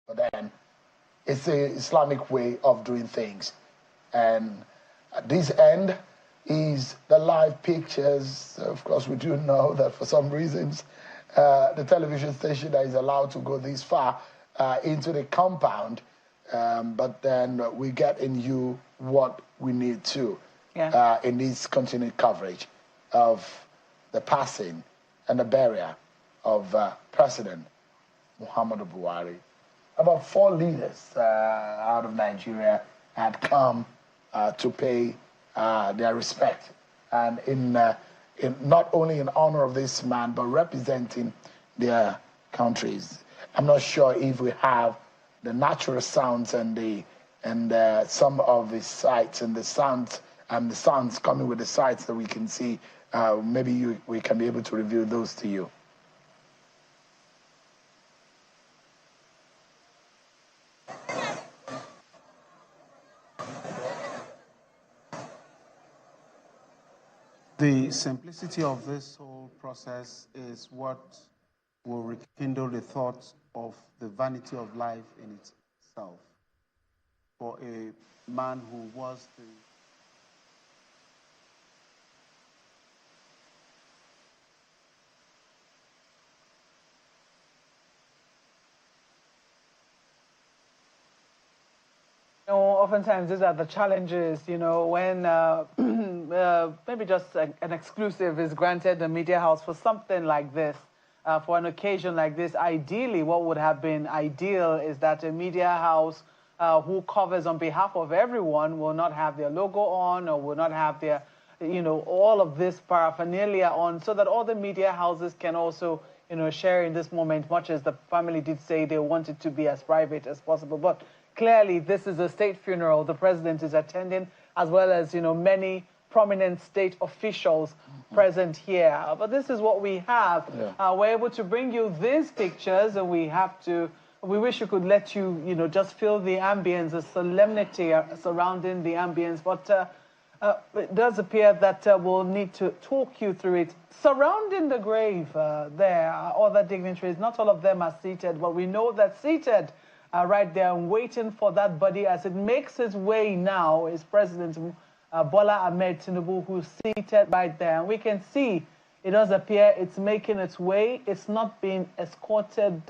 But then it's the Islamic way of doing things. And at this end is the live pictures. Of course, we do know that for some reasons, the television station is allowed to go this far into the compound, but then we get in you what we need to in this continued coverage of the passing and the burial of President Mohammadu Buhari. About 4 leaders out of Nigeria had come to pay their respect, and in not only in honor of this man, but representing their countries. I'm not sure if we have the natural sounds and some of the sights and the sounds coming with the sights that we can see. Maybe we can be able to reveal those to you. The simplicity of this whole process is what will rekindle the thought of the vanity of life in itself. For a man who was the oftentimes these are the challenges, when maybe just an exclusive is granted the media house for something like this, for an occasion like this. Ideally, what would have been ideal is that a media house who covers on behalf of everyone will not have their logo on, or will not have their, all of this paraphernalia on, so that all the media houses can also, share in this moment, much as the family did say they want it to be as private as possible. But clearly, this is a state funeral. The president is attending, as well as, many prominent state officials present here. But this is what we have. Yeah. We're able to bring you these pictures, and we wish we could let you, just feel the ambience, the solemnity surrounding the ambience. But it does appear that we'll need to talk you through it. Surrounding the grave, there are other dignitaries. Not all of them are seated, but we know that seated right there and waiting for that body as it makes its way now is President Bola Tinubu, who's seated right there. And we can see it does appear it's making its way. It's not being escorted.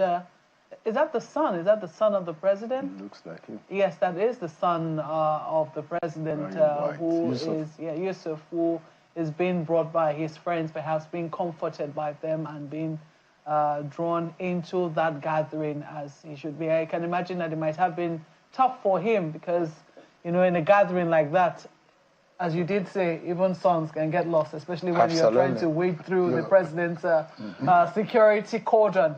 Is that the son? Is that the son of the president? It looks like it. Yes, that is the son of the president, who Yusuf. Yusuf, who is being brought by his friends, perhaps being comforted by them and being drawn into that gathering as he should be. I can imagine that it might have been tough for him because, in a gathering like that, as you did say, even sons can get lost, especially when you're trying to wade through the president's security cordon.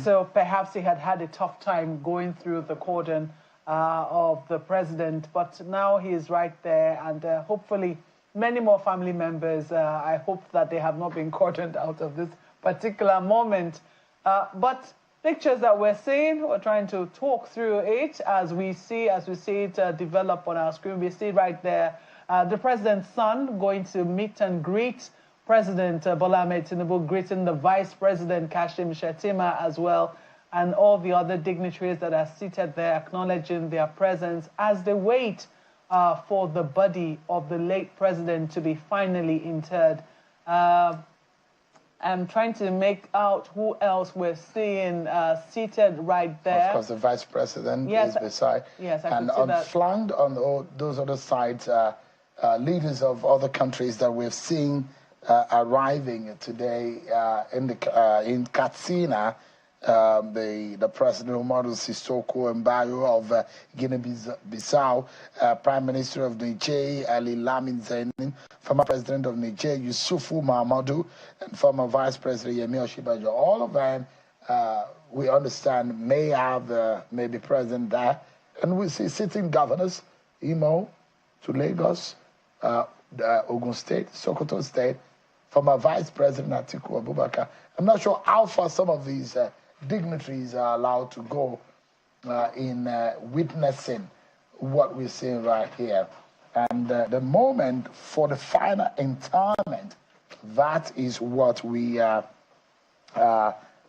So perhaps he had a tough time going through the cordon of the president, but now he is right there, and hopefully many more family members, I hope that they have not been cordoned out of this particular moment. But pictures that we're seeing, we're trying to talk through it as we see it develop on our screen. We see right there the president's son going to meet and greet President Bola Tinubu, greeting the Vice President Kashim Shettima as well, and all the other dignitaries that are seated there, acknowledging their presence as they wait for the body of the late president to be finally interred. I'm trying to make out who else we're seeing seated right there. Of course, the vice president is beside. Yes, I and on flanked on those other sides, leaders of other countries that we've seen arriving today in Katsina. The President Mohammadu Sissoko Mbayo of Guinea-Bissau, Prime Minister of Niger, Ali Lamin Zainin, former President of Niger, Yusuf Mohammadu, and former Vice President Yemi Oshibajo. All of them, we understand, may be present there. And we see sitting governors, Imo to Lagos, Ogun State, Sokoto State, former Vice President Atiku Abubakar. I'm not sure how far some of these dignitaries are allowed to go in witnessing what we're seeing right here. And the moment for the final interment, that is what we're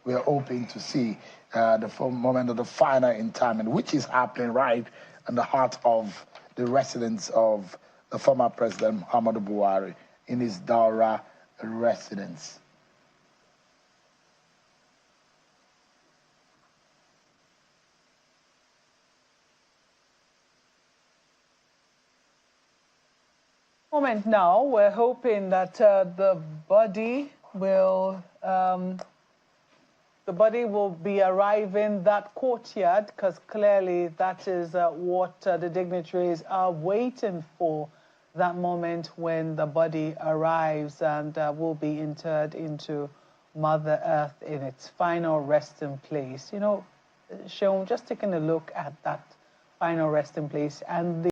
hoping to see. moment of the final interment, which is happening right in the heart of the residence of the former President Mohammadu Buhari in his Duara residence. Moment now, we're hoping that the body will be arriving that courtyard, because clearly that is what the dignitaries are waiting for, that moment when the body arrives and will be interred into Mother Earth in its final resting place. You know, Sean, just taking a look at that final resting place and the